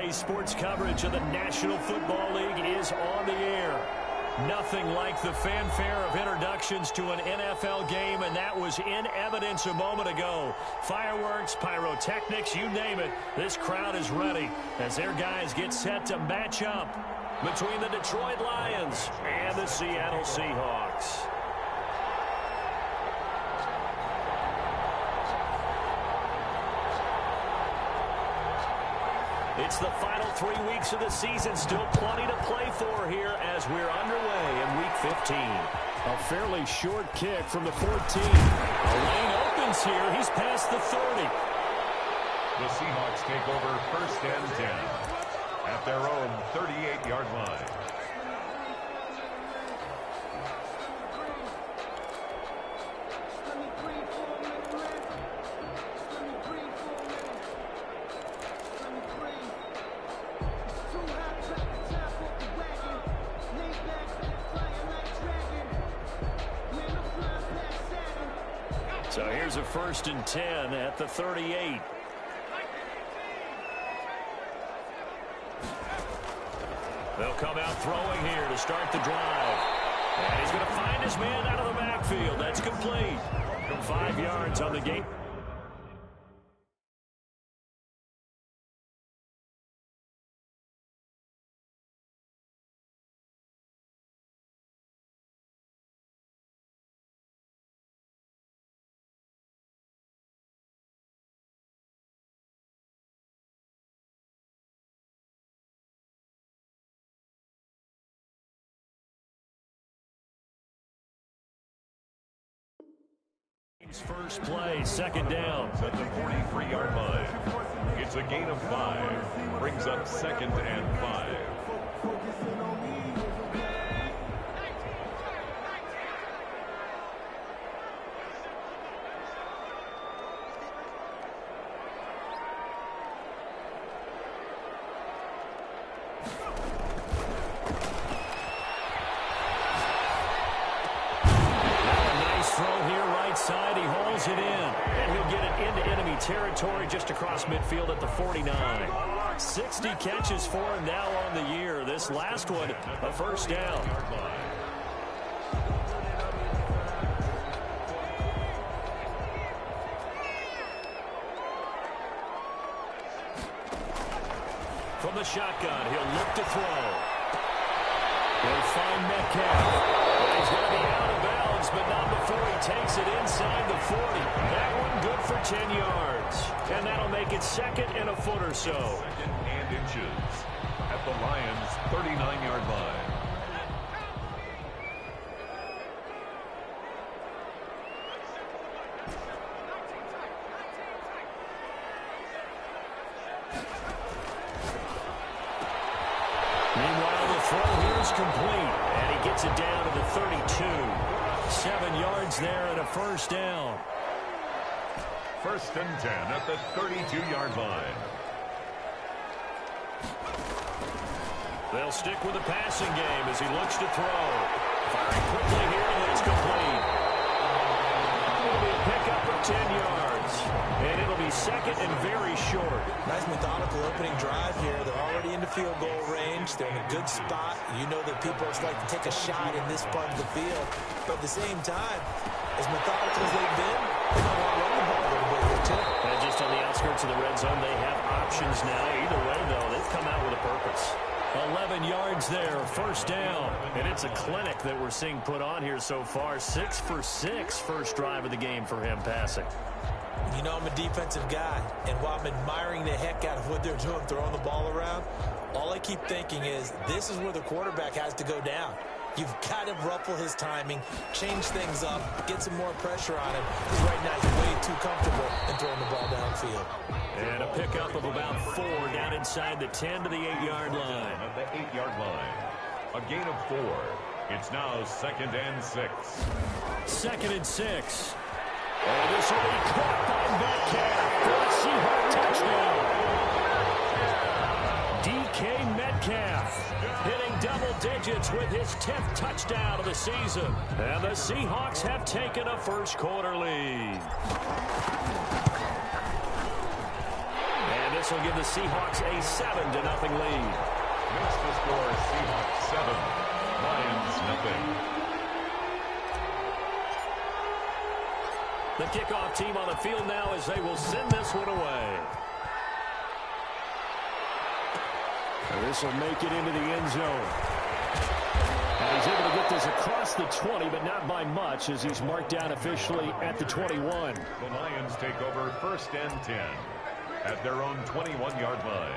Today's sports coverage of the National Football League is on the air. Nothing like the fanfare of introductions to an NFL game, and that was in evidence a moment ago. Fireworks, pyrotechnics, you name it. This crowd is ready as their guys get set to match up between the Detroit Lions and the Seattle Seahawks. It's the final 3 weeks of the season. Still plenty to play for here as we're underway in Week 15. A fairly short kick from the 14. A lane opens here. He's past the 30. The Seahawks take over 1st and 10 at their own 38-yard line. So here's a 1st and 10 at the 38. They'll come out throwing here to start the drive. And he's going to find his man out of the backfield. That's complete. 5 yards on the game. First play, 2nd down. At the 43-yard line. It's a gain of 5. Brings up 2nd and 5. He hauls it in, and he'll get it into enemy territory just across midfield at the 49. 60 catches for him now on the year. This last one, a 1st down. From the shotgun, he'll look to throw. He'll find Metcalf. He's going to be out of bounds, but not before he takes it inside the 40. That one good for 10 yards. And that'll make it 2nd and a foot or so. 2nd and inches at the Lions' 39-yard line. Meanwhile, the throw here is complete, and he gets it down to the 32. 7 yards there and a 1st down. 1st and 10 at the 32-yard line. They'll stick with the passing game as he looks to throw. Firing quickly here, and it's complete. It'll be a pickup of 10 yards, and it'll be 2nd and very short. Nice methodical opening drive here. They're already into field goal range. They're in a good spot. You know that people like to take a shot in this part of the field. But at the same time, as methodical as they've been, they might want to run the ball a little bit here, too. And just on the outskirts of the red zone, they have options now. Either way, though, they've come out with a purpose. 11 yards there, 1st down. And it's a clinic that we're seeing put on here so far. 6 for 6 first drive of the game for him passing. You know I'm a defensive guy, and while I'm admiring the heck out of what they're doing, throwing the ball around, all I keep thinking is this is where the quarterback has to go down. You've got to ruffle his timing, change things up, get some more pressure on him. Because right now he's way too comfortable in throwing the ball downfield. And a pickup of about 4 down inside the 10 to the 8-yard line. At the 8-yard line. A gain of 4. It's now 2nd and 6. 2nd and 6. And this will be caught by Metcalf for a Seahawks touchdown. DK Metcalf hitting double digits with his 10th touchdown of the season. And the Seahawks have taken a first quarter lead. And this will give the Seahawks a 7-0 lead. Makes the score Seahawks 7, Lions nothing. The kickoff team on the field now as they will send this one away. And this will make it into the end zone. And he's able to get this across the 20, but not by much as he's marked down officially at the 21. The Lions take over 1st and 10 at their own 21-yard line.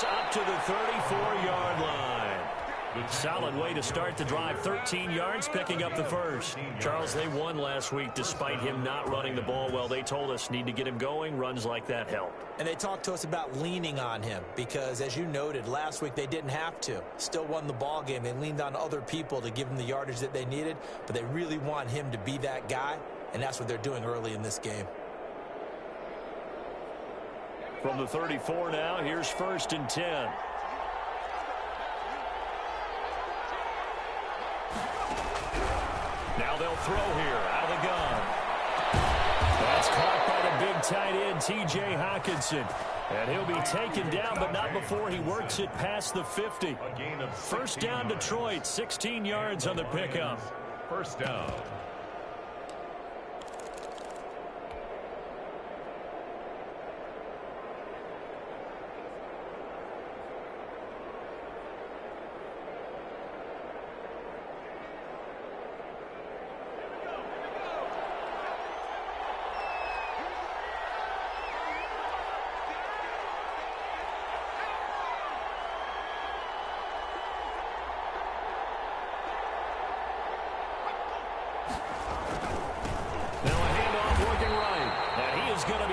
Up to the 34-yard line. Solid way to start the drive. 13 yards, picking up the first. Charles, they won last week despite him not running the ball well. They told us need to get him going. Runs like that help. And they talked to us about leaning on him because, as you noted, last week they didn't have to. Still won the ball game. They leaned on other people to give them the yardage that they needed, but they really want him to be that guy, and that's what they're doing early in this game. From the 34 now, here's 1st and 10. Now they'll throw here out of the gun. That's caught by the big tight end, T.J. Hawkinson. And he'll be taken down, but not before he works it past the 50. First down, Detroit, 16 yards on the pickup. First down.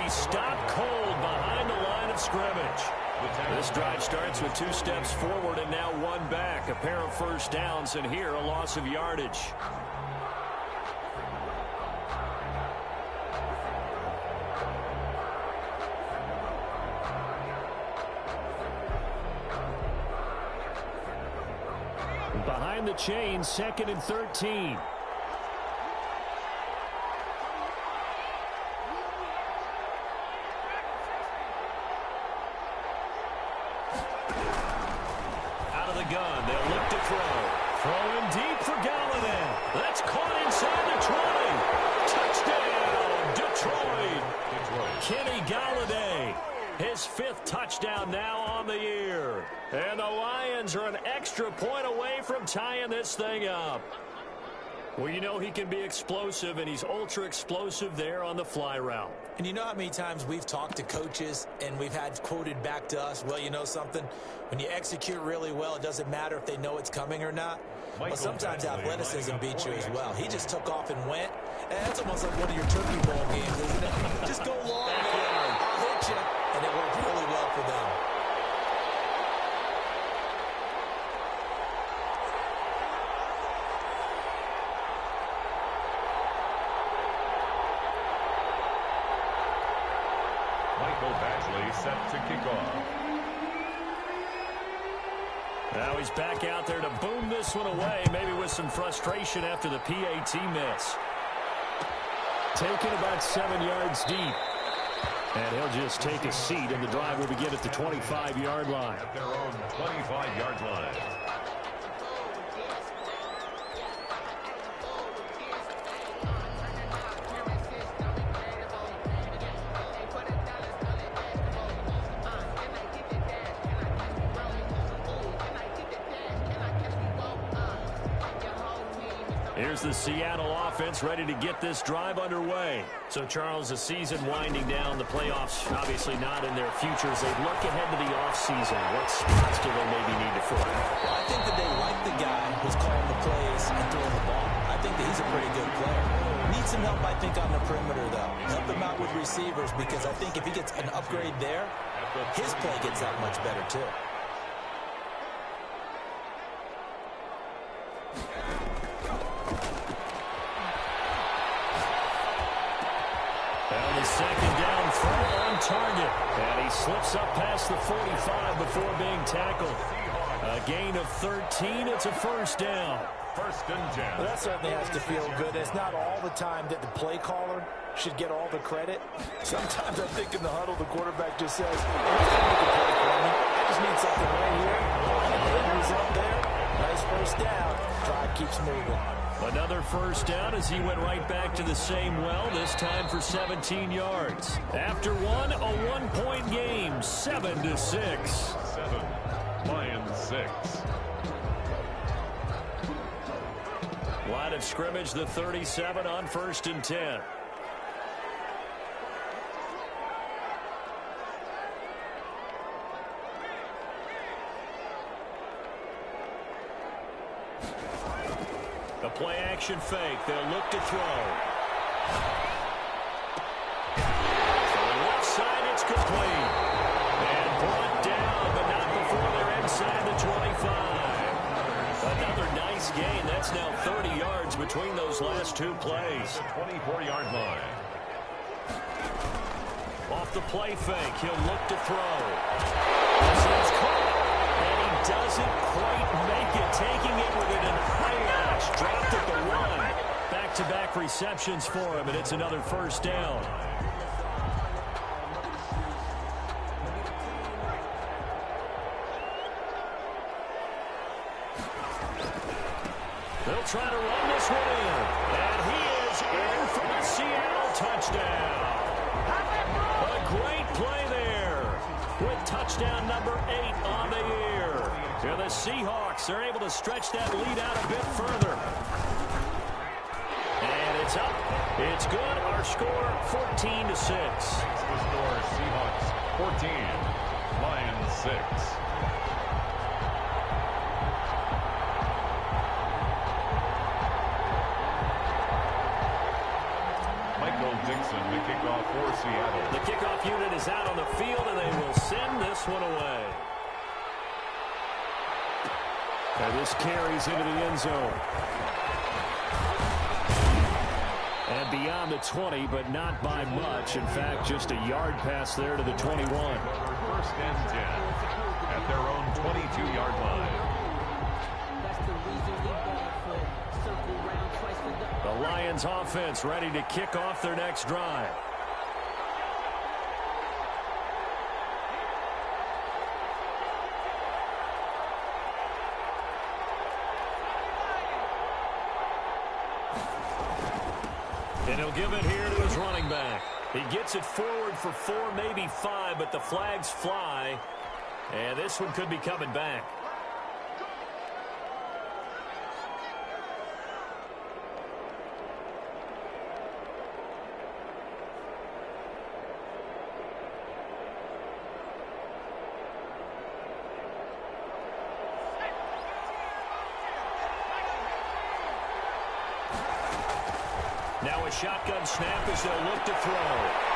Stopped cold behind the line of scrimmage. This drive starts with 2 steps forward and now 1 back. A pair of first downs, and here a loss of yardage. Behind the chain, 2nd and 13. Throwing deep for Galladay. That's caught inside the 20. Touchdown, Detroit. Kenny Galladay, his 5th touchdown now on the year. And the Lions are an extra point away from tying this thing up. Well, you know he can be explosive, and he's ultra explosive there on the fly route. And you know how many times we've talked to coaches and we've had quoted back to us, well, you know something? When you execute really well, it doesn't matter if they know it's coming or not. But sometimes athleticism beats you as well. He just took off and went. And that's almost like one of your turkey ball games, isn't it? Just go long, I'll hit you. And it worked really well for them. Set to kick off. Now he's back out there to boom this one away, maybe with some frustration after the PAT miss. Taken about 7 yards deep. And he'll just take a seat, and the drive will begin at the 25-yard line. At their own 25-yard line. Here's the Seattle offense ready to get this drive underway. So, Charles, the season winding down, the playoffs obviously not in their futures. They look ahead to the offseason. What spots do they maybe need to fill? Well, I think that they like the guy who's calling the plays and throwing the ball. I think that he's a pretty good player. Needs some help, I think, on the perimeter, though. Help him out with receivers, because I think if he gets an upgrade there, his play gets that much better, too. And the second down throw on target. And he slips up past the 45 before being tackled. A gain of 13. It's a first down. First and 10. Well, that certainly has to feel good. It's not all the time that the play caller should get all the credit. Sometimes I think in the huddle, the quarterback just says, hey, you can make a play for me. I just need something right here. And the end result there, nice first down. Drive keeps moving. Another first down as he went right back to the same well, this time for 17 yards. After one, a one-point game, 7-6. 7, Lions 6. Line of scrimmage, the 37 on first and 10. A play-action fake. They'll look to throw. To the left side, it's complete. And brought down, but not before they're inside the 25. Another nice gain. That's now 30 yards between those last two plays. 24-yard line. Off the play fake, he'll look to throw. This is caught, and he doesn't quite make it. Taking it with it in high lash. Dropped at the 1. Back-to-back receptions for him, and it's another first down. They'll try to run this one in. And he is in for the Seattle touchdown. A great play there with touchdown number 8 on the year. And the Seahawks are able to stretch that lead out a bit further. And it's up. It's good. Our score, 14-6. The score, Seahawks 14, Lions 6. Dixon, the kickoff for Seattle. The kickoff unit is out on the field, and they will send this one away. And this carries into the end zone. And beyond the 20, but not by much. In fact, just a yard pass there to the 21. First and 10 at their own 22-yard line. The Lions offense ready to kick off their next drive. And he'll give it here to his running back. He gets it forward for 4, maybe 5, but the flags fly. And this one could be coming back. Now a shotgun snap as they'll look to throw.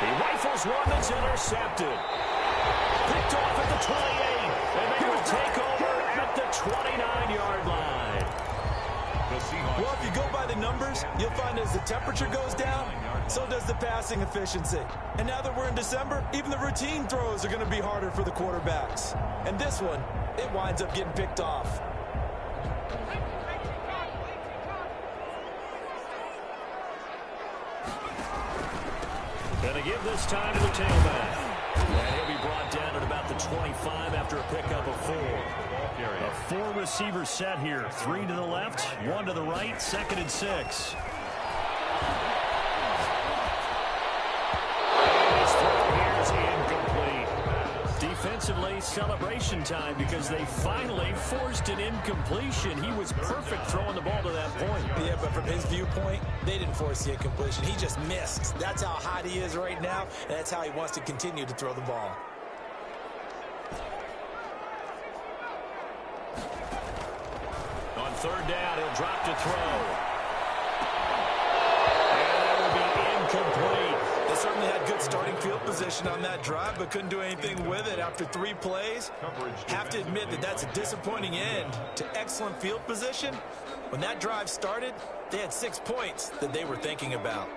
He rifles one that's intercepted. Picked off at the 28. And they will take over at the 29-yard line. Well, if you go by the numbers, you'll find as the temperature goes down, so does the passing efficiency. And now that we're in December, even the routine throws are going to be harder for the quarterbacks. And this one, it winds up getting picked off. Going to give this time to the tailback. And he'll be brought down at about the 25 after a pickup of 4. A 4-receiver set here. 3 to the left, 1 to the right, 2nd and 6. His throw here is incomplete. Defensively, celebration time because they finally forced an incompletion. He was perfect throwing the ball to that point. Yeah, but from his viewpoint, they didn't force the incompletion. He just missed. That's how hot he is right now, and that's how he wants to continue to throw the ball. On 3rd down, he'll drop to throw. And certainly had good starting field position on that drive, but couldn't do anything with it after 3 plays. Have to admit that that's a disappointing end to excellent field position. When that drive started, they had 6 points that they were thinking about.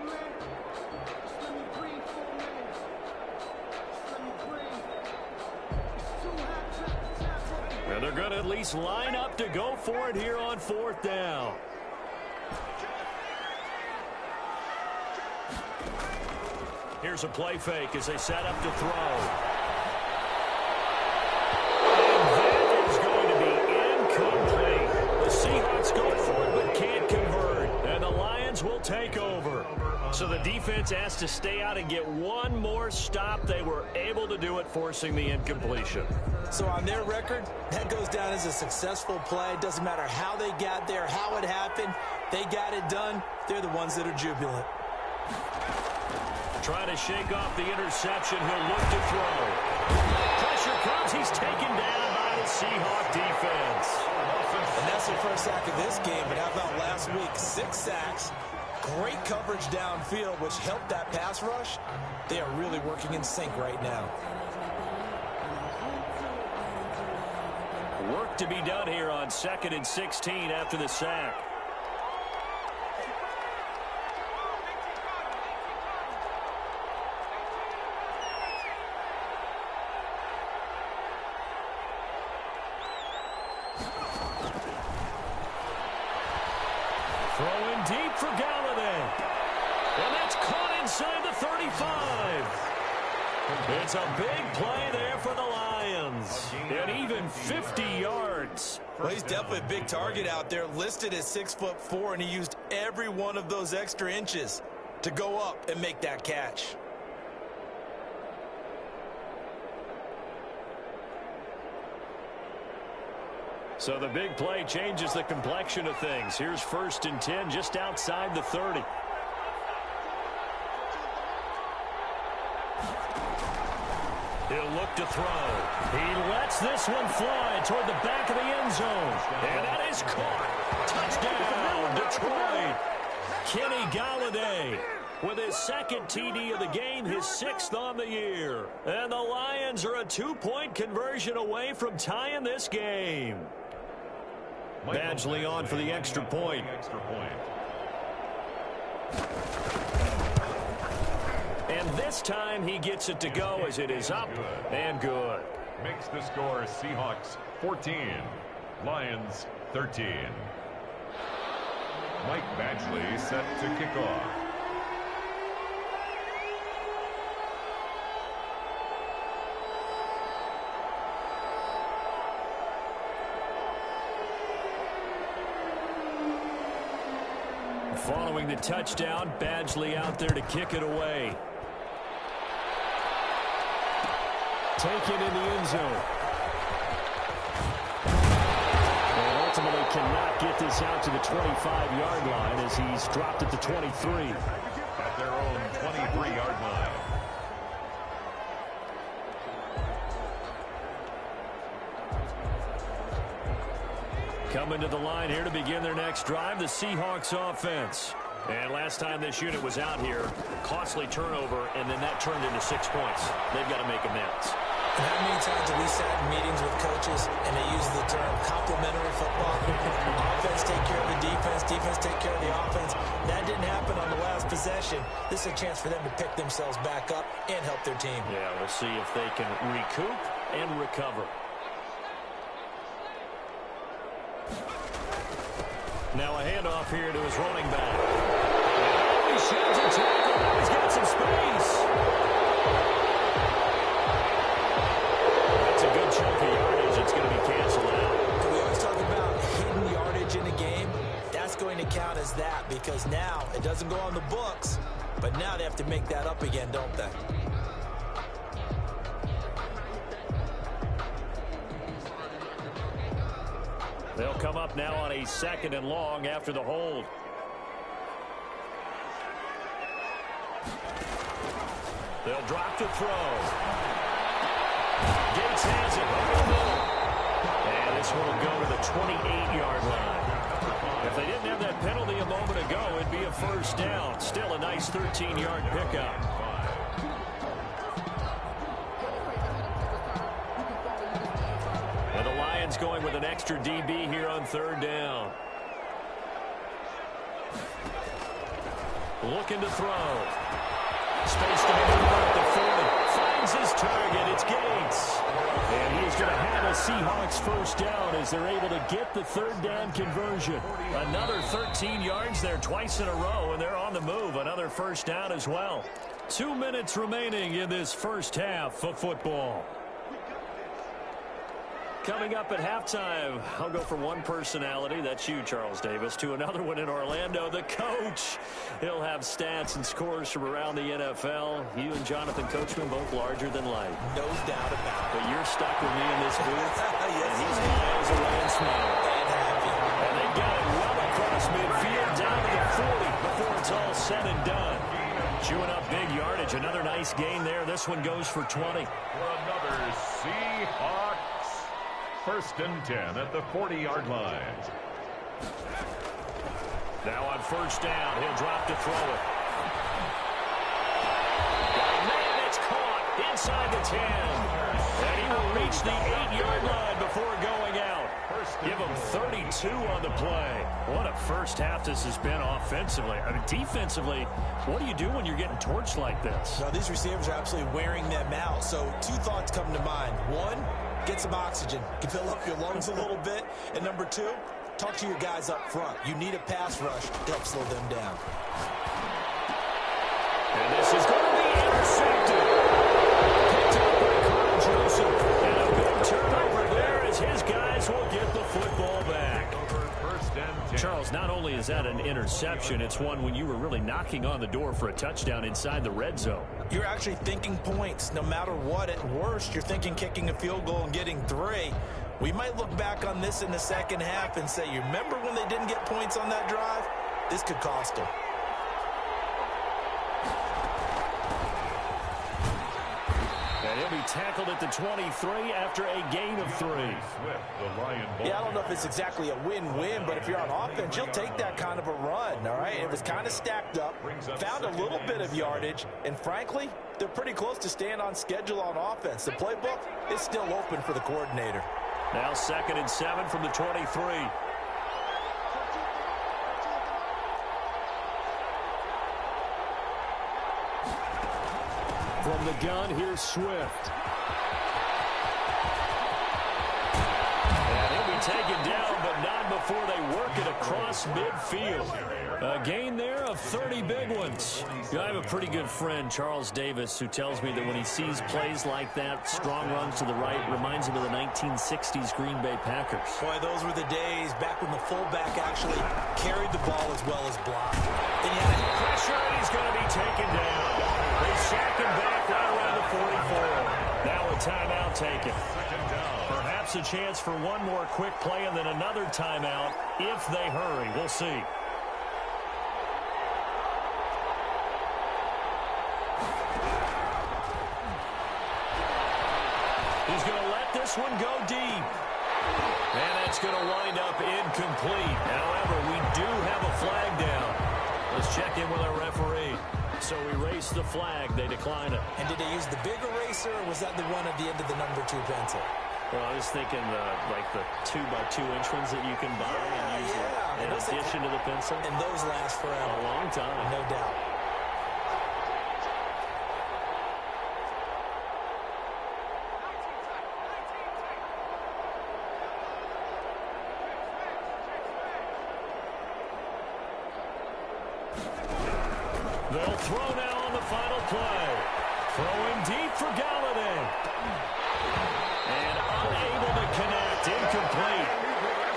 And they're going to at least line up to go for it here on 4th down. Here's a play fake as they set up to throw. And that is going to be incomplete. The Seahawks go for it but can't convert. And the Lions will take over. So the defense has to stay out and get one more stop. They were able to do it, forcing the incompletion. So on their record, that goes down as a successful play. Doesn't matter how they got there, how it happened. They got it done. They're the ones that are jubilant. Trying to shake off the interception. He'll look to throw. Pressure comes. He's taken down by the Seahawk defense. And that's the first sack of this game. But how about last week? 6 sacks. Great coverage downfield, which helped that pass rush. They are really working in sync right now. Work to be done here on 2nd and 16 after the sack. Throwing deep for Galladay. And that's caught inside the 35. It's a big play there for the Lions. And even 50 yards. Well, he's definitely a big target out there, listed at 6'4", and he used every one of those extra inches to go up and make that catch. So the big play changes the complexion of things. Here's 1st and 10 just outside the 30. He'll look to throw. He lets this one fly toward the back of the end zone. And that is caught. Touchdown, Detroit. Kenny Galladay with his 2nd TD of the game, his 6th on the year. And the Lions are a 2-point conversion away from tying this game. Badgley on for the extra point. And this time he gets it to go as it is up and good. Makes the score Seahawks 14, Lions 13. Mike Badgley set to kick off. Following the touchdown, Badgley out there to kick it away. Taken in the end zone. And ultimately cannot get this out to the 25-yard line as he's dropped at the 23. At their own 23-yard line. Coming to the line here to begin their next drive, the Seahawks offense. And last time this unit was out here, costly turnover, and then that turned into 6 points. They've got to make amends. And how many times have we sat in meetings with coaches and they use the term complementary football? Offense take care of the defense, defense take care of the offense. That didn't happen on the last possession. This is a chance for them to pick themselves back up and help their team. Yeah, we'll see if they can recoup and recover. Now a handoff here to his running back. And he sheds a tackle. He's got some space. That's a good chunk of yardage. It's going to be canceled out. We always talk about hidden yardage in a game. That's going to count as that because now it doesn't go on the books, but now they have to make that up again, don't they? They'll come up now on a 2nd and long after the hold. They'll drop to throw. Gates has it over the middle. And this one will go to the 28-yard line. If they didn't have that penalty a moment ago, it'd be a 1st down. Still a nice 13-yard pickup. Lions going with an extra DB here on third down. Looking to throw. Space to maneuver at the 40. Finds his target. It's Gates. And he is going to have a Seahawks first down as they're able to get the third down conversion. Another 13 yards there twice in a row, and they're on the move. Another first down as well. 2 minutes remaining in this first half of football. Coming up at halftime, I'll go from one personality, that's you, Charles Davis, to another one in Orlando, the coach. He'll have stats and scores from around the NFL. You and Jonathan Coachman both larger than life. No doubt about it. But you're stuck with me in this booth, Yes, and he's miles away and smiling. And happy. And they got it well across midfield, down to the 40 before it's all said and done. Chewing up big yardage, another nice gain there. This one goes for 20. For another Seahawks. First and 10 at the 40-yard line. Now on first down, he'll drop to throw it. Man, it's caught inside the 10. And he will reach the 8-yard line before going out. Give him 32 on the play. What a first half this has been offensively. I mean, defensively, what do you do when you're getting torched like this? Now, these receivers are absolutely wearing them out. So two thoughts come to mind. One, get some oxygen. You can fill up your lungs a little bit. And number two, talk to your guys up front. You need a pass rush to help slow them down. And this is going to be intercepted. Picked up by Carl Joseph. And a big turnover there as his guys will get the football back. Charles, not only is that an interception, it's one when you were really knocking on the door for a touchdown inside the red zone. You're actually thinking points. No matter what, at worst, you're thinking kicking a field goal and getting 3. We might look back on this in the second half and say, you remember when they didn't get points on that drive? This could cost them. And he'll be tackled at the 23 after a gain of 3. Yeah, I don't know if it's exactly a win-win, but if you're on offense, you'll take that kind of a run, all right? It was kind of stacked up, found a little bit of yardage, and frankly, they're pretty close to staying on schedule on offense. The playbook is still open for the coordinator. Now 2nd and 7 from the 23. From the gun, here's Swift. And he'll be taken down, but not before they work it across midfield. A gain there of 30 big ones. I have a pretty good friend, Charles Davis, who tells me that when he sees plays like that, strong runs to the right, reminds him of the 1960s Green Bay Packers. Boy, those were the days back when the fullback actually carried the ball as well as blocked. Then he had pressure, and he's going to be taken down. They sack him back right around the 44. Now a timeout taken. Perhaps a chance for one more quick play and then another timeout if they hurry. We'll see. He's going to let this one go deep. And that's going to wind up incomplete. However, we do have a flag down. Let's check in with our referee. So we race the flag. They decline it. And did they use the big eraser, or was that the one at the end of the number 2 pencil? Well, I was thinking like the 2x2-inch ones that you can buy and use in addition to the pencil. And those last forever. A long time. No doubt. They'll throw now on the final play. Throwing deep for Galladay. And unable to connect. Incomplete.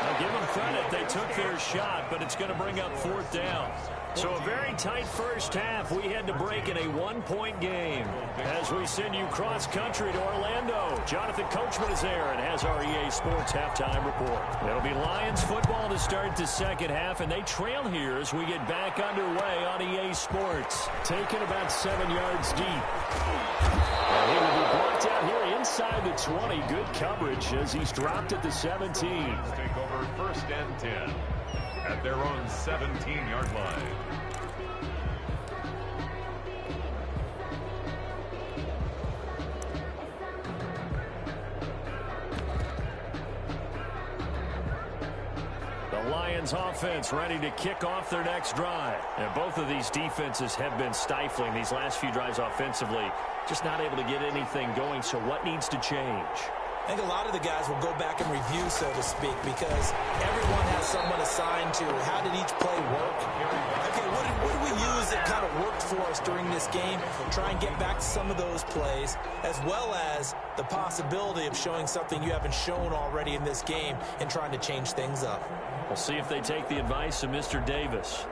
I'll give them credit. They took their shot, but it's going to bring up 4th down. So a very tight first half. We had to break in a 1-point game. As we send you cross-country to Orlando, Jonathan Coachman is there and has our EA Sports halftime report. It'll be Lions football to start the second half, and they trail here as we get back underway on EA Sports. Taken about 7 yards deep. And he will be blocked out here inside the 20. Good coverage as he's dropped at the 17. Take over 1st and 10 at their own 17-yard line. The Lions offense ready to kick off their next drive. And both of these defenses have been stifling these last few drives offensively. Just not able to get anything going. So what needs to change? I think a lot of the guys will go back and review, so to speak, because everyone has someone assigned to how did each play work. Okay, what did we use that kind of worked for us during this game? Try and get back to some of those plays, as well as the possibility of showing something you haven't shown already in this game and trying to change things up. We'll see if they take the advice of Mr. Davis.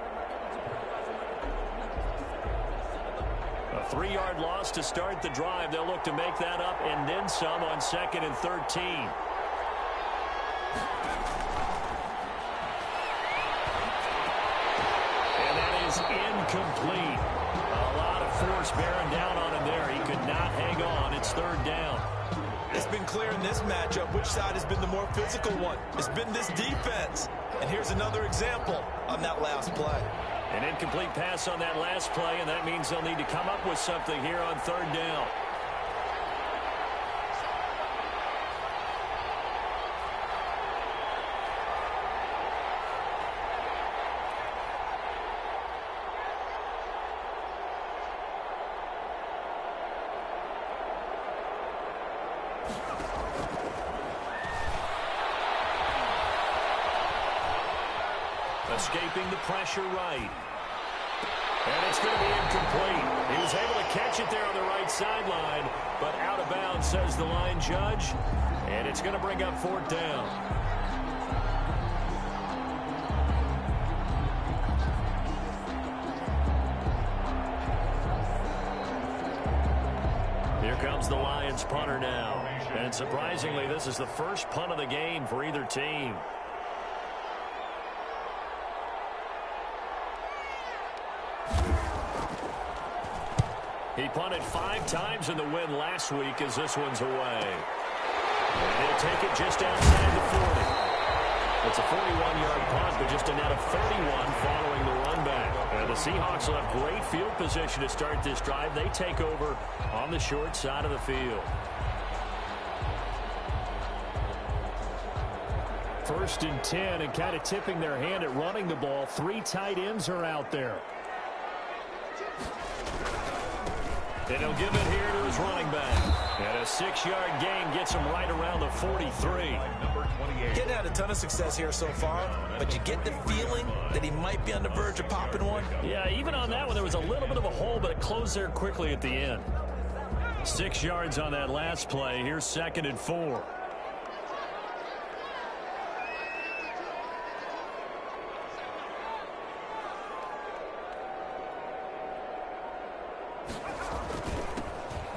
A 3-yard loss to start the drive. They'll look to make that up and then some on 2nd and 13. And that is incomplete. A lot of force bearing down on him there. He could not hang on. It's 3rd down. It's been clear in this matchup which side has been the more physical one. It's been this defense. And here's another example on that last play. An incomplete pass on that last play, and that means they'll need to come up with something here on 3rd down. Escaping the pressure right. And it's going to be incomplete. He was able to catch it there on the right sideline, but out of bounds, says the line judge. And it's going to bring up 4th down. Here comes the Lions punter now. And surprisingly, this is the first punt of the game for either team. He punted 5 times in the win last week as this one's away. And he'll take it just outside the 40. It's a 41-yard punt, but just a net of 31 following the run back. And the Seahawks will have great field position to start this drive. They take over on the short side of the field. 1st and 10, and kind of tipping their hand at running the ball. 3 tight ends are out there. And he'll give it here to his running back. And a 6-yard gain gets him right around the 43. Getting had a ton of success here so far, but you get the feeling that he might be on the verge of popping one. Yeah, even on that one, there was a little bit of a hole, but it closed there quickly at the end. 6 yards on that last play. Here's 2nd and 4.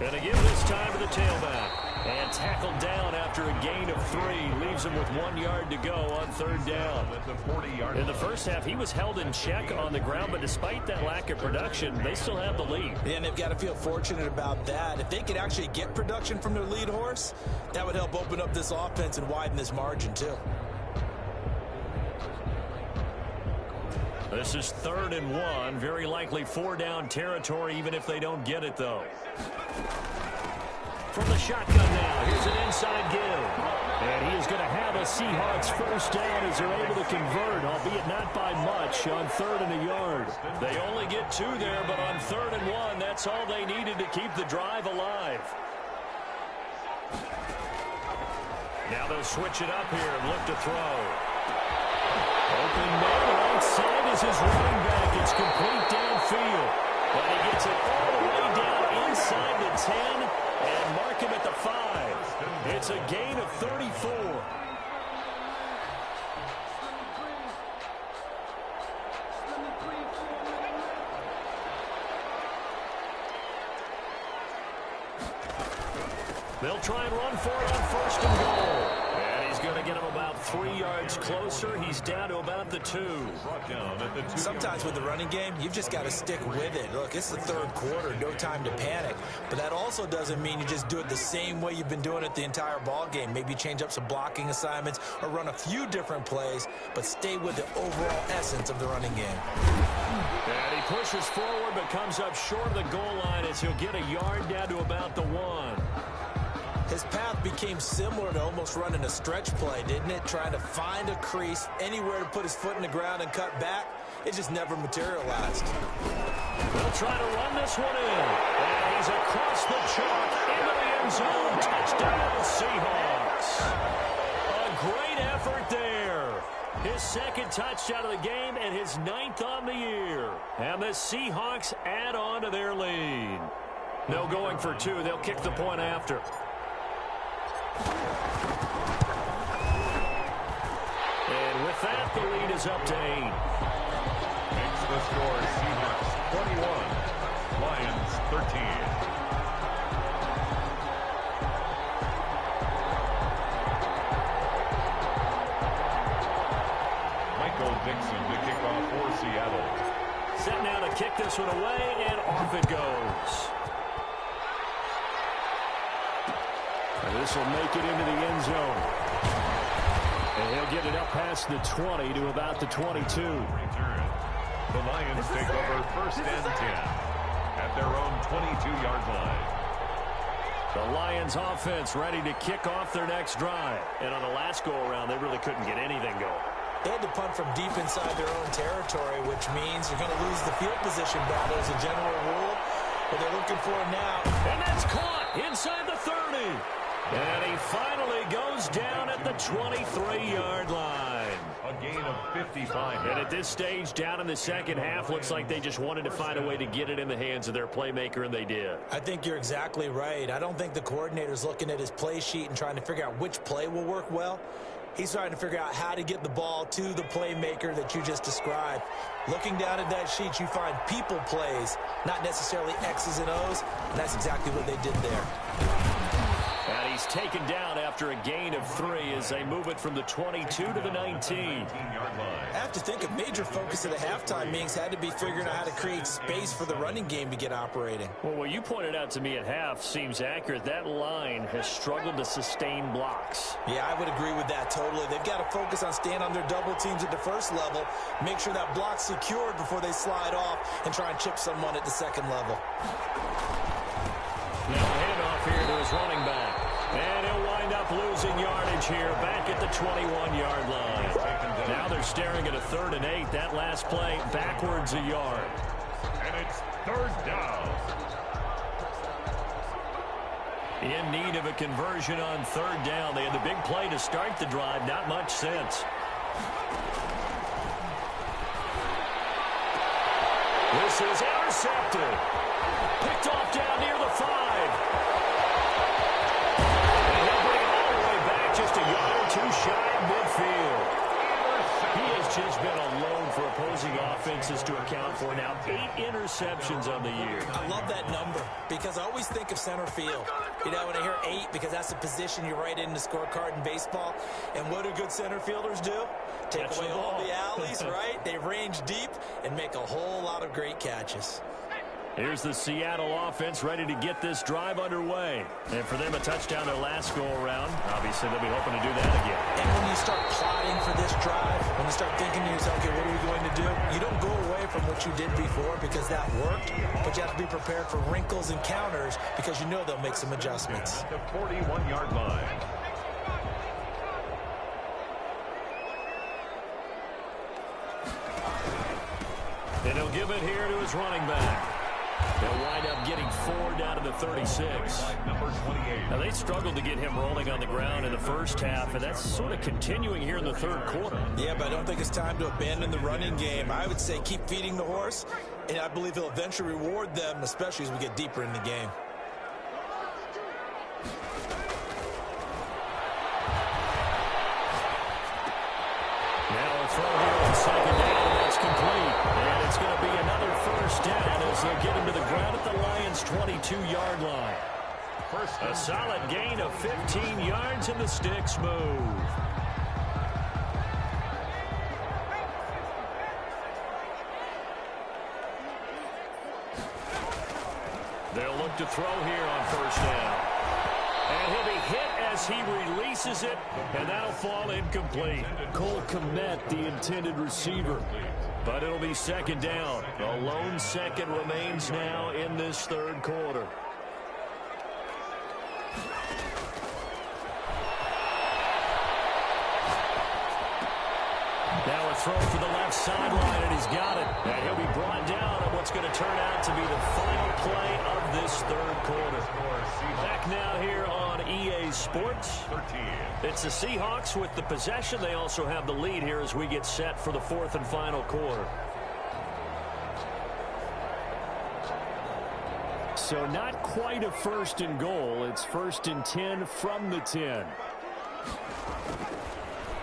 And again this time to the tailback. And tackled down after a gain of 3. Leaves him with 1 yard to go on 3rd down. In the first half, he was held in check on the ground, but despite that lack of production, they still have the lead. And they've got to feel fortunate about that. If they could actually get production from their lead horse, that would help open up this offense and widen this margin too. This is 3rd and 1. Very likely 4-down territory, even if they don't get it, though. From the shotgun now, here's an inside give. And he is going to have a Seahawks 1st down as they're able to convert, albeit not by much, on 3rd and a yard. They only get 2 there, but on 3rd and 1, that's all they needed to keep the drive alive. Now they'll switch it up here and look to throw. Open man right side is his running back. It's complete downfield. But he gets it all the way down inside the 10 and mark him at the 5. It's a gain of 34. They'll try and run for it on 1st and goal. And he's going to get him about 3 yards closer. He's down to about the 2. Sometimes with the running game, you've just got to stick with it. Look, it's the 3rd quarter, no time to panic. But that also doesn't mean you just do it the same way you've been doing it the entire ball game. Maybe change up some blocking assignments or run a few different plays, but stay with the overall essence of the running game. And he pushes forward but comes up short of the goal line as he'll get a yard down to about the 1. His path became similar to almost running a stretch play, didn't it? Trying to find a crease, anywhere to put his foot in the ground and cut back. It just never materialized. They'll try to run this one in. And he's across the chalk into the end zone. Touchdown, Seahawks. A great effort there. His second touchdown of the game and his 9th on the year. And the Seahawks add on to their lead. No going for 2. They'll kick the point after. And with that, the lead is up to 8. Makes the score Seahawks 21, Lions 13. Michael Dixon to kick off for Seattle. Set now to kick this one away, and off it goes. And this will make it into the end zone. And he'll get it up past the 20 to about the 22. Return. The Lions take over first and 10 at their own 22-yard line. The Lions offense ready to kick off their next drive. And on the last go-around, they really couldn't get anything going. They had to punt from deep inside their own territory, which means you're going to lose the field position battle as a general rule. But they're looking for it now. And that's caught inside the 30. And he finally goes down at the 23-yard line. A gain of 55. And at this stage, down in the second half, looks like they just wanted to find a way to get it in the hands of their playmaker, and they did. I think you're exactly right. I don't think the coordinator's looking at his play sheet and trying to figure out which play will work well. He's trying to figure out how to get the ball to the playmaker that you just described. Looking down at that sheet, you find people plays, not necessarily X's and O's, and that's exactly what they did there. And he's taken down after a gain of 3 as they move it from the 22 to the 19. I have to think a major focus of the halftime meetings had to be figuring out how to create space for the running game to get operating. Well, what you pointed out to me at half seems accurate. That line has struggled to sustain blocks. Yeah, I would agree with that totally. They've got to focus on staying on their double teams at the first level, make sure that block's secured before they slide off and try and chip someone at the second level. Now a handoff here to his running back. And he'll wind up losing yardage here back at the 21-yard line. Now they're staring at a 3rd and 8. That last play backwards a yard. And it's 3rd down. In need of a conversion on 3rd down. They had the big play to start the drive. Not much since. This is intercepted. Picked off down near the 5. Just a yard or 2 shy of midfield. He has just been alone for opposing offenses to account for now 8 interceptions on the year. I love that number because I always think of center field. You know, when I hear 8, because that's the position you write in the scorecard in baseball. And what do good center fielders do? Take away all the alleys, right? They range deep and make a whole lot of great catches. Here's the Seattle offense ready to get this drive underway. And for them, a touchdown their last go-around. Obviously, they'll be hoping to do that again. And when you start plotting for this drive, when you start thinking to yourself, okay, what are we going to do? You don't go away from what you did before because that worked, but you have to be prepared for wrinkles and counters because you know they'll make some adjustments. The 41-yard line. And he'll give it here to his running back. They'll wind up getting 4 down to the 36. Now, they struggled to get him rolling on the ground in the first half, and that's sort of continuing here in the 3rd quarter. Yeah, but I don't think it's time to abandon the running game. I would say keep feeding the horse, and I believe he'll eventually reward them, especially as we get deeper in the game. Now a throw here on 2nd down, that's complete. And it's going to be another 1st down as they'll get him to the ground at the Lions' 22-yard line. A solid gain of 15 yards, and the sticks move. They'll look to throw here on 1st down. And he'll be hit as he releases it, and that'll fall incomplete. Cole Kmet, the intended receiver. But it'll be 2nd down. A lone second remains now in this 3rd quarter. throw for the left sideline, and he's got it. And he'll be brought down on what's going to turn out to be the final play of this third quarter. Back now here on EA Sports. It's the Seahawks with the possession. They also have the lead here as we get set for the fourth and final quarter. So not quite a first and goal. It's 1st and 10 from the 10.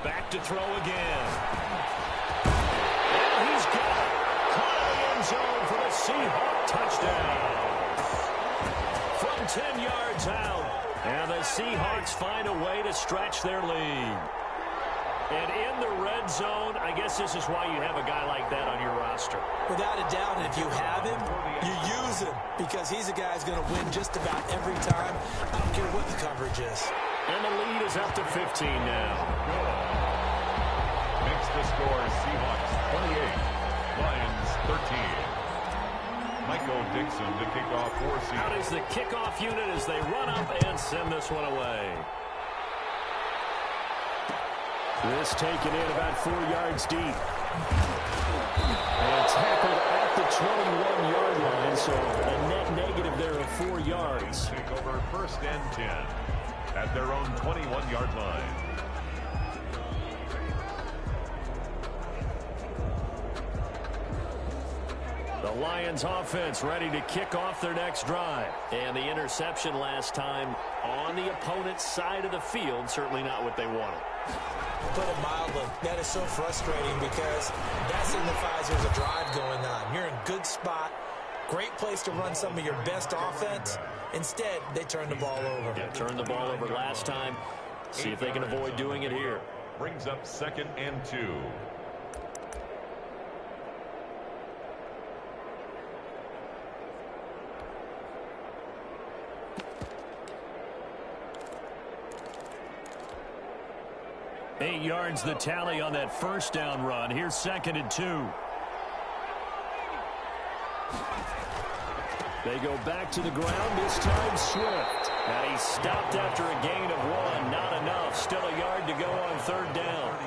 Back to throw again. And he's got it. Caught in the end zone for the Seahawk touchdown. From 10 yards out. And the Seahawks find a way to stretch their lead. And in the red zone, I guess this is why you have a guy like that on your roster. Without a doubt, and if you have him, you use him because he's a guy who's going to win just about every time. I don't care what the coverage is. And the lead is up to 15 now. Makes the score Seahawks 28, Lions 13. Michael Dixon to kick off for Seahawks. Out is the kickoff unit as they run up and send this one away. This taken in about 4 yards deep. And tackled at the 21-yard line, so a net negative there of 4 yards. Take over 1st and 10 at their own 21-yard line. The Lions offense ready to kick off their next drive. And the interception last time on the opponent's side of the field, certainly not what they wanted. Put it mildly, that is so frustrating because that signifies there's a drive going on. You're in a good spot, great place to run some of your best offense. Instead, they turn the ball over. Yeah, turned the ball over last time. See if they can avoid doing it here. Brings up 2nd and 2. Eight yards the tally on that first down run. Here's 2nd and 2. They go back to the ground, this time Swift. And he stopped after a gain of 1. Not enough. Still a yard to go on 3rd down.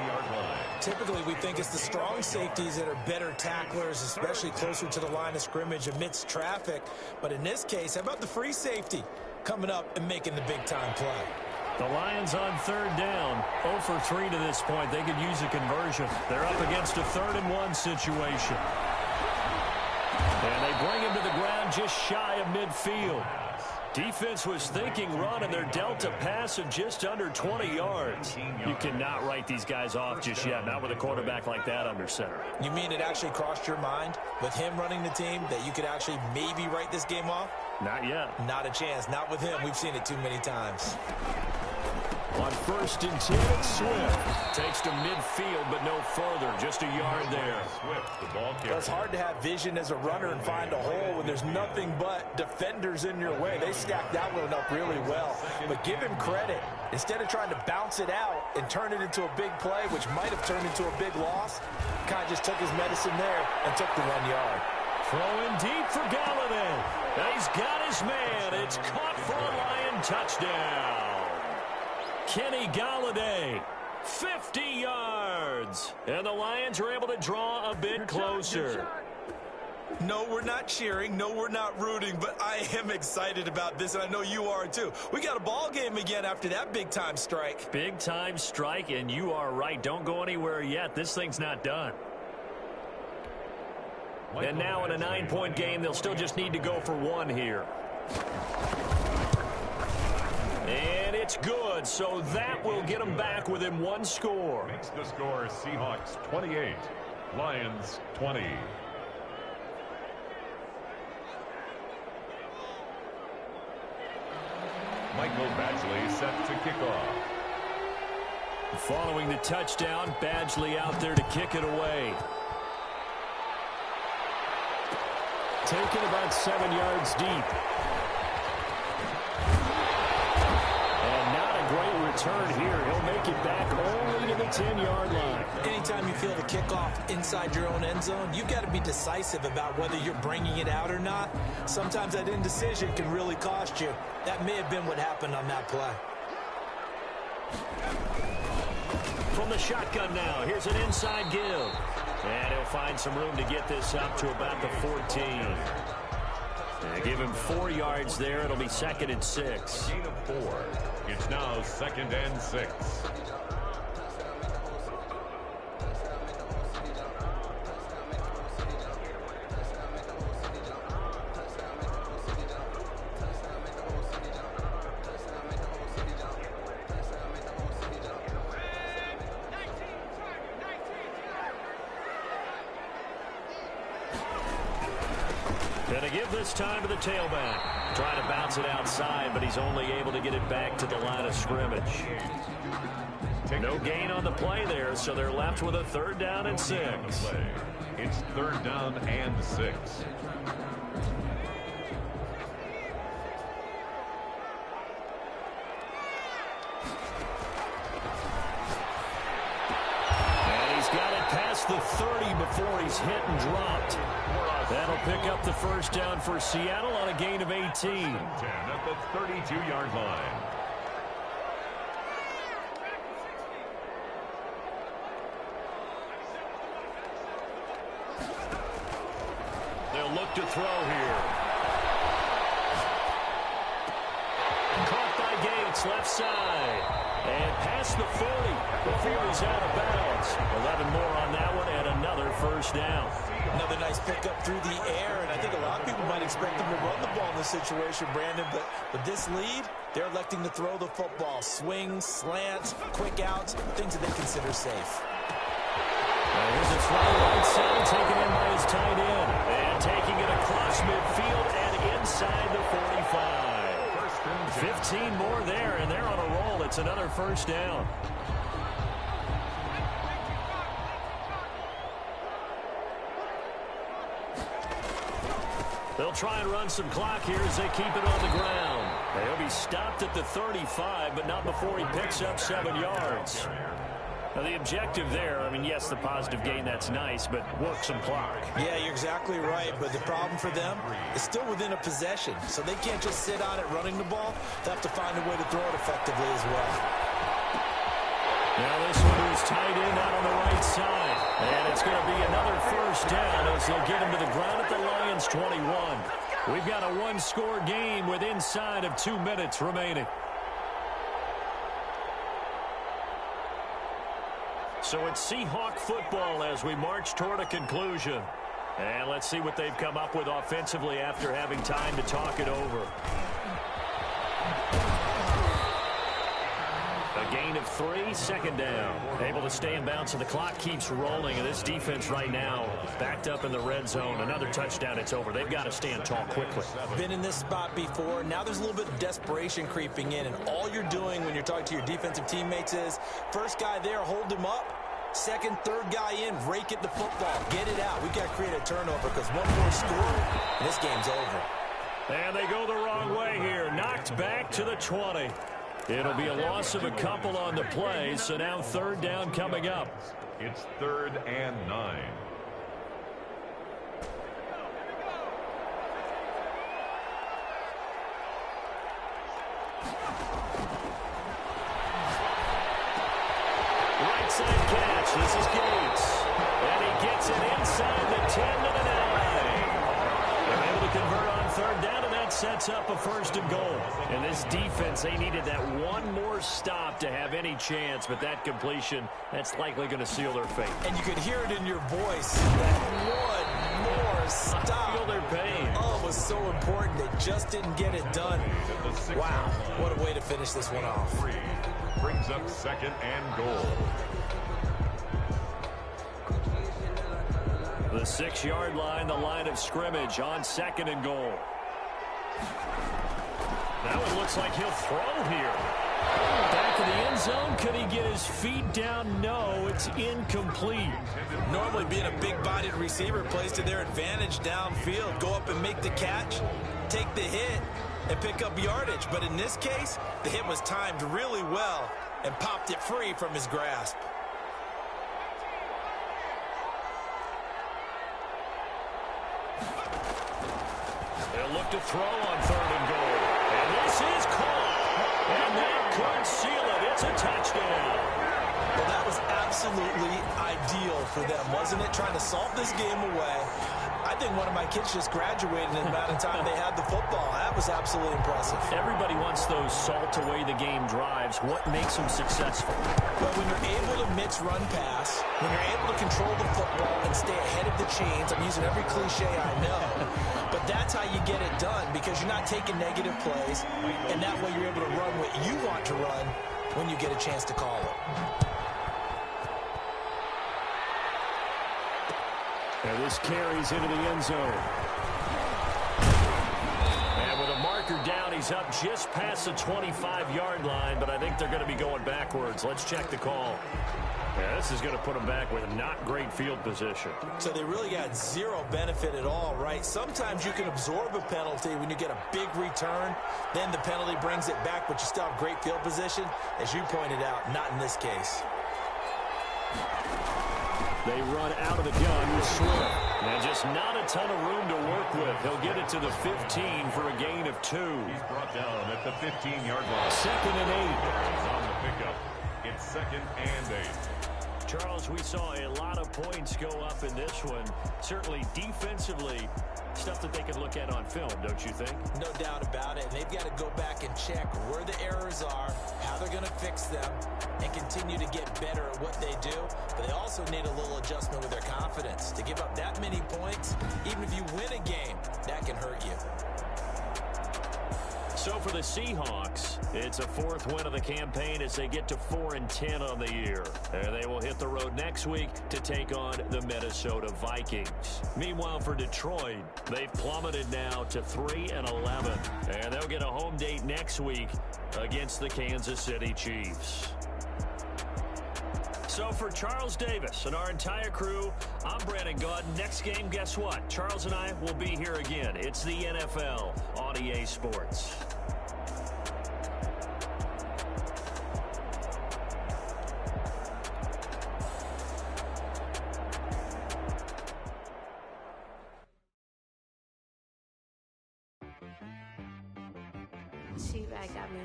Typically, we think it's the strong safeties that are better tacklers, especially closer to the line of scrimmage amidst traffic. But in this case, how about the free safety coming up and making the big-time play? The Lions on 3rd down. 0 for 3 to this point. They could use a conversion. They're up against a 3rd and 1 situation. And they bring him to the ground just shy of midfield. Defense was thinking run, and they're dealt a pass of just under 20 yards. You cannot write these guys off just yet, not with a quarterback like that under center. You mean it actually crossed your mind with him running the team that you could actually maybe write this game off? Not yet. Not a chance. Not with him. We've seen it too many times. On 1st and 10, Swift takes to midfield, but no further. Just a yard there. Swift, the ball carrier. Well, it's hard to have vision as a runner and find a hole when there's nothing but defenders in your way. They stacked that one up really well. But give him credit. Instead of trying to bounce it out and turn it into a big play, which might have turned into a big loss, kind of just took his medicine there and took the 1 yard. Throwing deep for Galladay. He's got his man. It's caught for a Lion touchdown. Kenny Galladay, 50 yards. And the Lions are able to draw a bit closer. No, we're not cheering. No, we're not rooting. But I am excited about this, and I know you are too. We got a ball game again after that big-time strike. Big-time strike, and you are right. Don't go anywhere yet. This thing's not done. And now in a 9-point game, they'll still just need to go for 1 here. And it's good, so that will get them back within 1 score. Makes the score Seahawks 28, Lions 20. Michael Badgley set to kick off. Following the touchdown, Badgley out there to kick it away. Taken about 7 yards deep. And not a great return here. He'll make it back only to the 10-yard line. Anytime you feel the kickoff inside your own end zone, you've got to be decisive about whether you're bringing it out or not. Sometimes that indecision can really cost you. That may have been what happened on that play. From the shotgun now, here's an inside give. And he'll find some room to get this up to about the 14. They give him 4 yards there. It'll be 2nd and 6. Gain of 4. It's now 2nd and 6. Gonna give this time to the tailback. Trying to bounce it outside, but he's only able to get it back to the line of scrimmage. No gain on the play there, so they're left with a 3rd down and 6. It's 3rd down and 6. And he's got it past the 30 before he's hit and dropped. That'll pick up the 1st down for Seattle on a gain of 18. 10 at the 32-yard line. They'll look to throw here. Caught by Gates, left side. And past the 40 before he's out of bounds. 11 more on that one and another 1st down. Another nice pickup through the air, and I think a lot of people might expect them to run the ball in this situation, Brandon, but with this lead, they're electing to throw the football. Swings, slants, quick outs, things that they consider safe. Here's a throw right side, taken in by his tight end. And taking it across midfield and inside the 45. 15 more there, and they're on a roll. It's another 1st down. They'll try and run some clock here as they keep it on the ground. He'll be stopped at the 35, but not before he picks up 7 yards. Now, the objective there, I mean, yes, the positive gain, that's nice, but work some clock. Yeah, you're exactly right, but the problem for them is still within a possession, so they can't just sit on it running the ball. They have to find a way to throw it effectively as well. Now this one is tight end out on the right side. And it's going to be another 1st down as they'll get him to the ground at the Lions' 21. We've got a 1-score game with inside of 2 minutes remaining. So it's Seahawk football as we march toward a conclusion. And let's see what they've come up with offensively after having time to talk it over. A gain of 3, 2nd down. Able to stay in bounds, so the clock keeps rolling. And this defense right now backed up in the red zone. Another touchdown, it's over. They've got to stand tall quickly. Been in this spot before. Now there's a little bit of desperation creeping in. And all you're doing when you're talking to your defensive teammates is, first guy there, hold him up. Second, third guy in, rake at the football. Get it out. We've got to create a turnover because one more score, and this game's over. And they go the wrong way here. Knocked back to the 20. It'll be a loss of a couple on the play, so now 3rd down coming up. It's 3rd and 9. Right side catch. This is Gates. And he gets it inside the 10 to the 9. They're able to convert on 3rd down, and that sets up a 1st and goal. And this defense, they needed that one more stop to have any chance, but that completion, that's likely going to seal their fate. And you could hear it in your voice, that one more stop. Feel their pain. Oh, it was so important. They just didn't get it done. Wow, what a way to finish this one off. Brings up 2nd and goal. The 6-yard line, the line of scrimmage on 2nd and goal. That one looks like he'll throw here. Back of the end zone. Could he get his feet down? No, it's incomplete. Normally being a big-bodied receiver plays to their advantage downfield. Go up and make the catch, take the hit, and pick up yardage. But in this case, the hit was timed really well and popped it free from his grasp. They'll look to throw on 3rd and goal. And this is caught. And that could seal it. It's a touchdown. Well, that was absolutely ideal for them, wasn't it? Trying to salt this game away. I think one of my kids just graduated in the amount of time they had the football. That was absolutely impressive. Everybody wants those salt-away-the-game drives. What makes them successful? But when you're able to mix run-pass, when you're able to control the football and stay ahead of the chains, I'm using every cliche I know, but that's how you get it done because you're not taking negative plays, and that way you're able to run what you want to run when you get a chance to call it. And this carries into the end zone. And with a marker down, he's up just past the 25-yard line, but I think they're going to be going backwards. Let's check the call. Yeah, this is going to put them back with not great field position. So they really got zero benefit at all, right? Sometimes you can absorb a penalty when you get a big return. Then the penalty brings it back, but you still have great field position. As you pointed out, not in this case. They run out of the gun with Swift. And just not a ton of room to work with. He'll get it to the 15 for a gain of 2. He's brought down at the 15-yard line. 2nd and 8. He's on the pickup. It's 2nd and 8. Charles, we saw a lot of points go up in this one. Certainly defensively, stuff that they can look at on film, don't you think? No doubt about it. And they've got to go back and check where the errors are, how they're going to fix them, and continue to get better at what they do. But they also need a little adjustment with their confidence. To give up that many points, even if you win a game, that can hurt you. So for the Seahawks, it's a 4th win of the campaign as they get to 4-10 on the year. And they will hit the road next week to take on the Minnesota Vikings. Meanwhile, for Detroit, they've plummeted now to 3-11. And they'll get a home date next week against the Kansas City Chiefs. So for Charles Davis and our entire crew, I'm Brandon Gaudin. Next game, guess what? Charles and I will be here again. It's the NFL on EA Sports. She-Bag got me.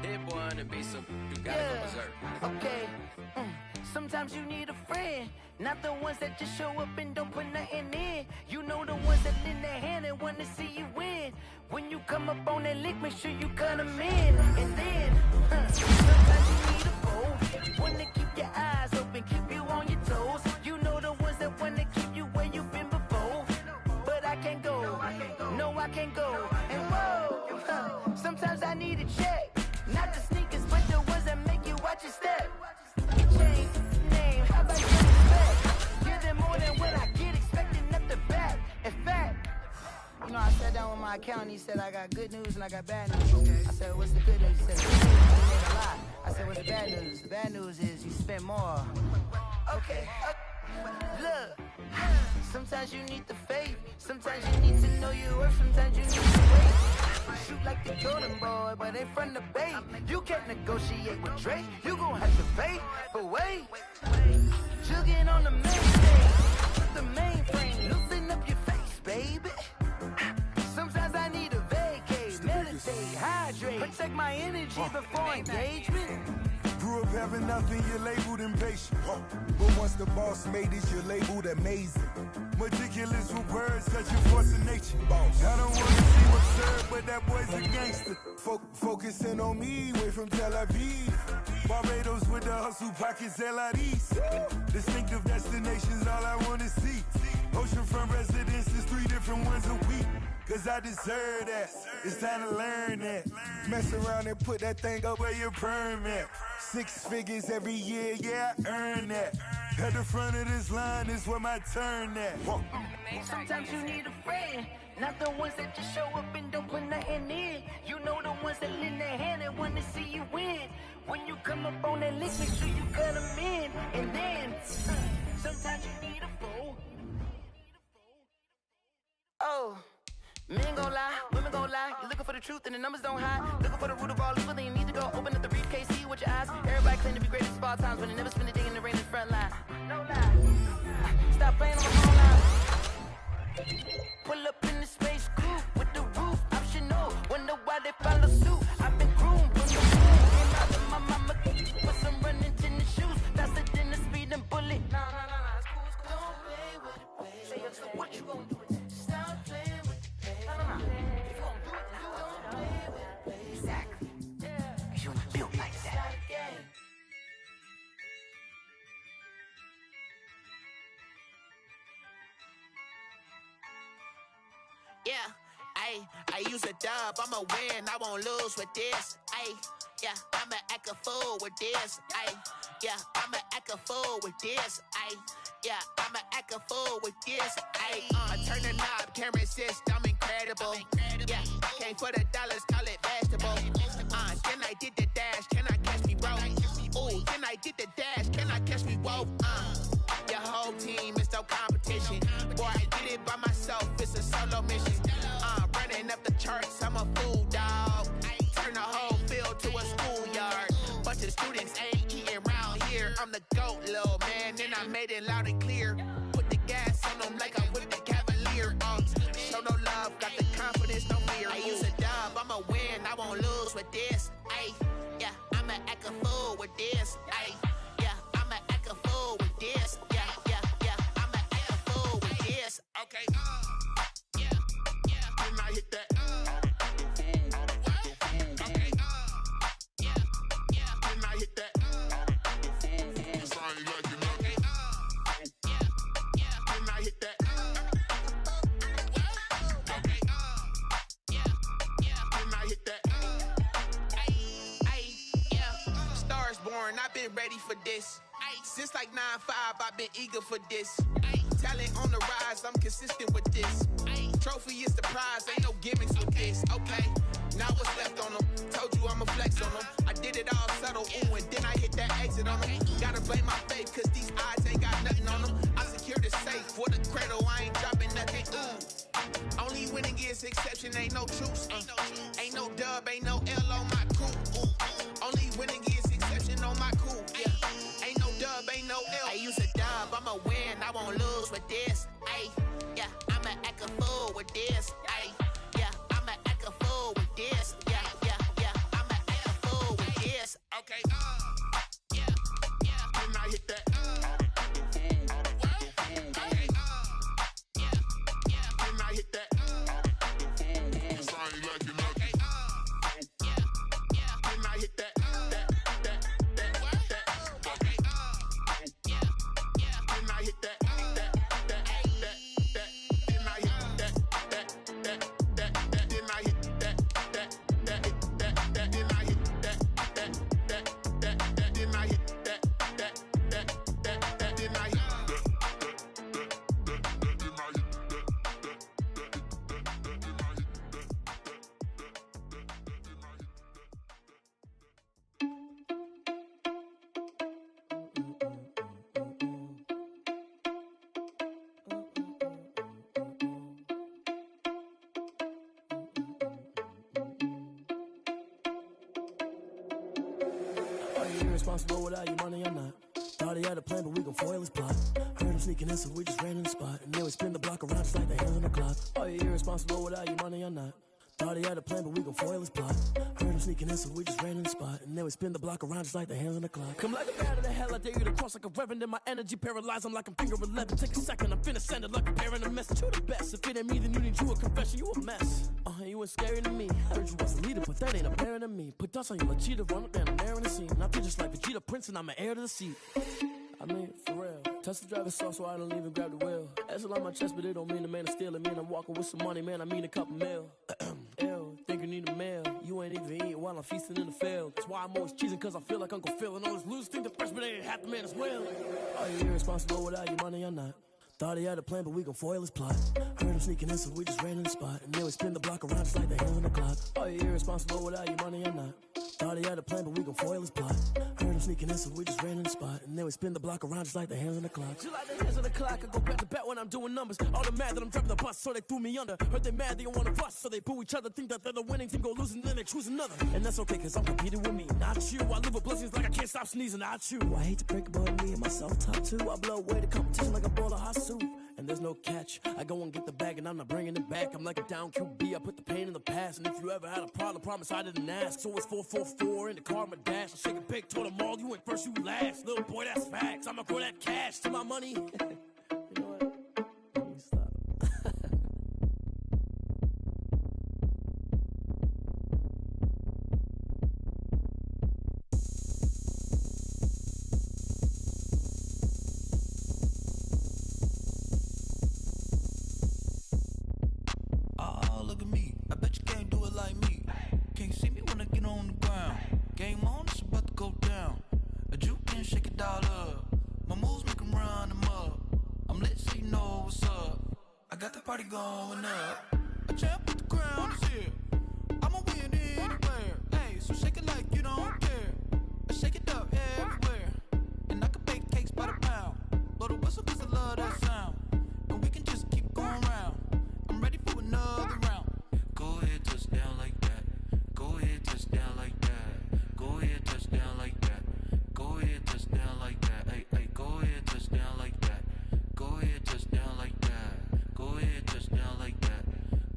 Hit one and be so you gotta go berserk. Okay. Sometimes you need a friend, not the ones that just show up and don't put nothing in. You know the ones that lend their hand and want to see you win. When you come up on that lick, make sure you cut them in. And then, sometimes you need a foe, one to keep your eyes open, keep you on your toes. You know the ones that want to keep you where you've been before. But I can't go, no I can't go. And whoa, sometimes I need a check. Not the sneakers, but the ones that make you watch your step. Change name, how about your respect? Give them more than what I get, expecting up the back. In fact, you know, I sat down with my accountant, he said I got good news and I got bad news. I said, what's the good news? He said, the good news is you made a lot. I said, what's the bad news? The bad news is you spent more. Okay, look. Sometimes you need the faith. Sometimes you need to know your worth. Sometimes you need to wait. Shoot like the Jordan boy, but ain't from the Bay. You can't negotiate with Drake. You gon' have to pay. But wait, jugging on the main stage. The mainframe, loosen up your face, baby. Sometimes I need a vacate, meditate, hydrate, protect my energy before engagement. Grew up having nothing, you're labeled impatient. But once the boss made it, you're labeled amazing. Meticulous with words, such a force of nature. I don't wanna seem absurd, but that boy's a gangster. Focusing on me, way from Tel Aviv. Barbados with the hustle pockets, LIDs. Distinctive destinations, all I wanna see. Oceanfront residences, 3 different ones a week. Cause I deserve that, it's time to learn that. Mess around and put that thing up where your permit. 6 figures every year, yeah, I earn that. At the front of this line is where my turn at. Sometimes you need a friend, not the ones that just show up and don't put nothing in. You know the ones that lend their hand and want to see you win. When you come up on that list, make sure you cut them in. And then, sometimes you need a foe. Oh. Men gon' lie, women gon' lie. You're looking for the truth and the numbers don't hide. Looking for the root of all evil, then you need to go open up the briefcase, see with your eyes. Everybody claim to be greatest of all times, but they never spend a day in the rain in the front line. No lie. Stop playing on my phone line. Pull up in the space coupe with the Yeah, I use a dub, I'ma win, I won't lose with this. Yeah, I'ma act a fool with this. Yeah, I'ma act a fool with this. Yeah, I'ma act a fool with this. I turn the knob, can't resist, I'm incredible. Yeah, came for the dollars, call it vegetable. Then I did the dash, can I catch me, bro? Ooh, then I did the dash, can I catch me, whoa? Your whole team is no competition. Boy, I did it by myself, it's a solo mission. Running up the charts, I'm a fool, dog. Turn the whole field to a schoolyard. Bunch of students ain't eating round here. I'm the GOAT, little man, and I made it loud and clear. Put the gas on them like I'm with the Cavalier. Show no love, got the confidence, no fear. I use a dub, I'ma win, I won't lose with this. Yeah, I'ma act a fool with this. Yeah, I'ma act a fool with this. Yeah, I'ma act a fool with this. Okay, yeah, then I hit that. Okay, yeah, then I hit that. Then I hit that. Okay, then I hit that. Yeah, Stars born, I've been ready for this. Since like 9-5, I've been eager for this. Talent on the rise, I'm consistent with this. Trophy is the prize, ain't no gimmicks with this. Okay, now what's left on them? Told you I'ma flex on them. I did it all subtle, ooh, and then I hit that exit on them. Gotta blame my faith, cause these eyes ain't got nothing on them. I secured the safe for the cradle, I ain't dropping nothing, ooh. Only winning is exception, ain't no truce. Ain't no dub, ain't no L on my crew. Only winning is exception on my crew. Yeah, ain't no dub, ain't no L. I use a dub, I'ma win, I won't lose with this. Yeah, I'ma act a fool with this. Yeah, I'ma act a fool with this. Yeah, I'ma act a fool with this. Okay, yeah, then I hit that. Okay, yeah, then I hit that. Then I hit that. Okay, yeah, then I hit that. Irresponsible without your money or not. Thought he had a plan, but we gon' foil his plot. Heard him sneaking in, so we just ran in the spot. And then we spin the block around just like the hands on the clock. Are you irresponsible without your money or not? Thought he had a plan, but we gon' foil his plot. Heard him sneaking in, so we just ran in the spot. And then we spin the block around just like the hands on the clock. Come like a bat of the hell, I dare you to cross like a reverend. And my energy paralyzed, I'm like I'm finger 11. Take a second, I'm finna send it like a parent a message. You the best, if it ain't me, then you need you a confession. You a mess, you ain't scary to me. Heard you was a leader, but that ain't apparent to me. Put dust on you like cheetah, run up down the air in the scene. I feel just like Vegeta Prince and I'm an heir to the seat. I mean, for real. Touch the driver's soft so I don't even grab the wheel. That's on my chest, but it don't mean the man is stealing. Mean I'm walking with some money, man, I mean a couple mil. Ew, think you need a meal. You ain't even eating while I'm feasting in the field. That's why I'm always cheesing, cause I feel like Uncle Phil. And all this losers think the freshman ain't half the man as well. Are you irresponsible without your money or not? Thought he had a plan, but we gon' foil his plot. Heard him sneaking in, so we just ran in the spot. And then we spin the block around just like the hands on the clock. Are you irresponsible without your money or not? Thought he had a plan, but we gon' foil his plot. Heard him sneaking in, so we just ran in the spot. And then we spin the block around just like the hands on the clock. Just like the hands on the clock, I go back to back when I'm doing numbers. All the mad that I'm driving the bus, so they threw me under. Heard they mad, they don't wanna bust, so they boo each other. Think that they're the winning team, go losing, then they choose another. And that's okay, cause I'm competing with me, not you. I live with blessings like I can't stop sneezing, not you. I hate to break it, but me and myself top two. I blow away the competition like a bowl of hot soup. And there's no catch. I go and get the bag and I'm not bringing it back. I'm like a down QB, I put the pain in the past. And if you ever had a problem, promise I didn't ask. So it's 444 in the car, my dash. I shake a big, told them all, you went first, you last. Little boy, that's facts. I'ma grow that cash to my money. You know what? Let me stop. I bet you can't do it like me. Can't see me when I get on the ground. Game on, it's about to go down. A juke and shake it all up. My moves make them run them up. I'm lit so you know what's up. I got the party going up. A champ with the crown is here. I'ma win anywhere. Hey, so shake it like you don't care. I shake it up everywhere. And I can bake cakes by the pound. Blow the whistle cause I love that sound. And we can just keep going round. I'm ready for another round. Go ahead, touch down like that. Go ahead, touch down like that. Go ahead, touch down like that. Go ahead, touch down like that. Hey, hey, go ahead, touch down like that. Go ahead, touch down like that. Go ahead, touch down like that.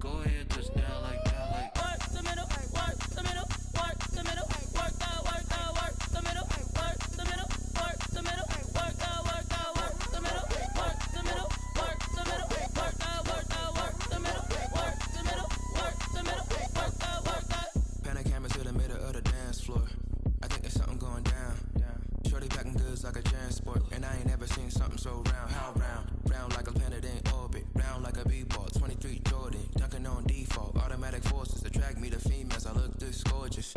Go ahead, touch down like that. Like work the middle, work the middle, work the middle, work out, work out, work the middle, work the middle, work the middle, work out, work out, work the middle, work the middle, work the middle, work out, work out, work the middle, work the middle, work the middle, work out, work out. Pan the camera to the middle of the dance floor. I think there's something going down. Shorty packing goods like a transport, and I ain't never seen something so round. How round? Round like a planet in orbit, round like a b-ball. 23 Jordan, dunking on default. Automatic forces attract me to females. I look this gorgeous.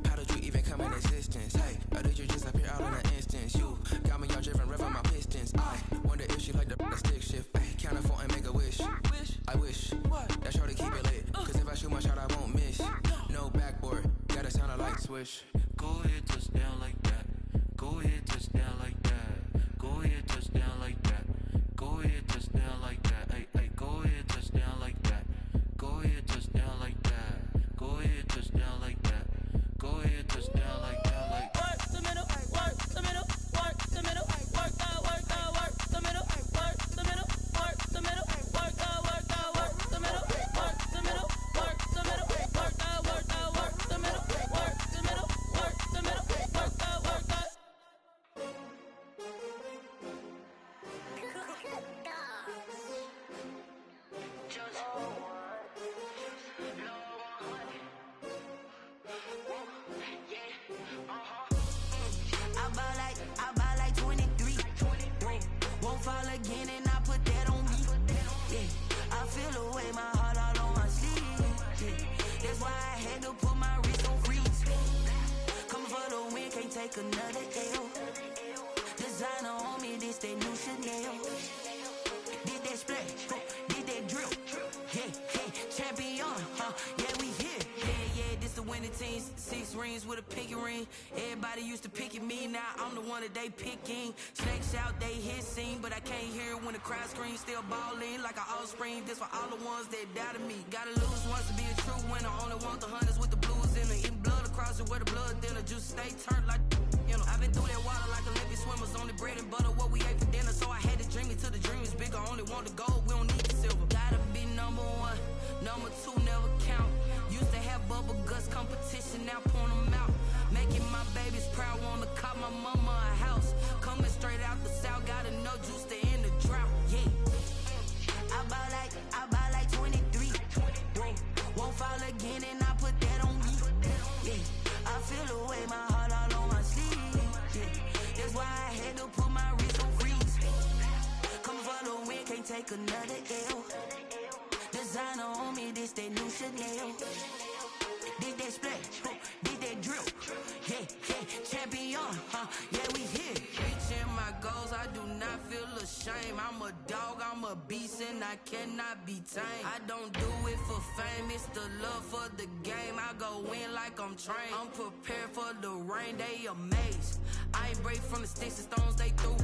How did you even come in existence? Hey, or did you just appear out in an instance? You got me all driven, revving my pistons. I wonder if she like the stick shift. Ay, count a 4 and make a wish. I wish that shorty keep it lit. Cause if I shoot my shot, I won't miss. No backboard, gotta sound a light switch. Go ahead, touch down like that. Go ahead, touch down like that. Go ahead, touch down like that. Go ahead, touch down like that. Hey, hey, go ahead, touch down like that. Go ahead, touch down like that. Go ahead, touch down like that. Go ahead, touch down like that. Like work the middle, work the middle, work the middle, work out, work out, work the middle, work the middle, work the middle, work out, work out, work the middle, work the middle, work the middle, work out, work out, work the middle, work the middle, work the middle, work out, work out. I buy like 23. Won't fall again and I put that on me. Yeah, I feel away my heart all on my sleeve. Yeah, that's why I had to put my wrist on freeze. Coming for the win, can't take another L. Designer on me, this that new Chanel. Did that splash, did that drill. Yeah, champion, yeah, we here. Yeah, this the winning team. 6 rings with a pinky ring. Everybody used to pick at me, now I'm the one that they picking. Snakes out, they hit scene, but I can't hear it when the crowd screams. Still balling like an offspring. This for all the ones that doubted me. Gotta lose once to be a true winner. Only want the hunters with the blues in it. Eating blood across it where the blood thinner. Juice stay turned like, you know. I've been through that water like Olympic swimmers. Only bread and butter, what we ate for dinner. So I had to dream it till the dream is bigger. Only want the gold, we don't need the silver. Gotta be number 1, number 2 never count. Used to have bubble guts competition, now point them out. Making my babies proud, wanna cop my mama a house. Coming straight out the south, got enough juice to end the drought. Yeah, I buy like 23. Won't fall again and I put that on me. Yeah, I feel away my heart all on my sleeve. Yeah, that's why I had to put my wrist on freeze. Coming for the win, can't take another L. Designer on me, this that new Chanel. Did that splash, did that drill. Yeah, champion, yeah, we here. Reaching my goals, I do not feel ashamed. I'm a dog, I'm a beast, and I cannot be tamed. I don't do it for fame, it's the love for the game. I go in like I'm trained. I'm prepared for the rain, they amazed. I ain't break from the sticks and stones they threw.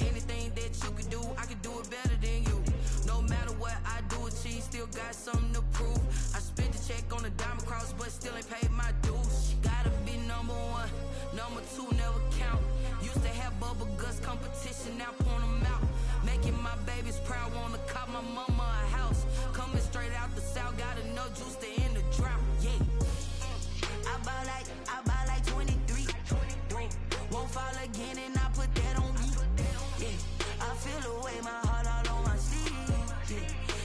Anything that you can do, I can do it better than you. No matter what I do, achieve, still got something to prove. I spent the check on the diamond cross, but still ain't paid my dues. Gotta be number 1, number 2 never count. Used to have bubble guts competition, now point them out. Making my babies proud, wanna cop my mama a house. Coming straight out the south, got enough juice to end the drought. Yeah, I buy like 23. Won't fall again and I put that on me. Yeah, I feel away my heart all on my sleeve. Yeah,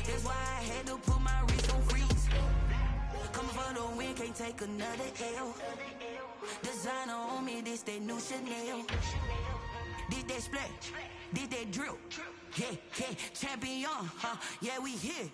that's why I had to put my wrist on freeze. Coming for the win, can't take another L. Designer on me, this that new Chanel. Did that splash, did that drill. Yeah, champion, yeah, we here.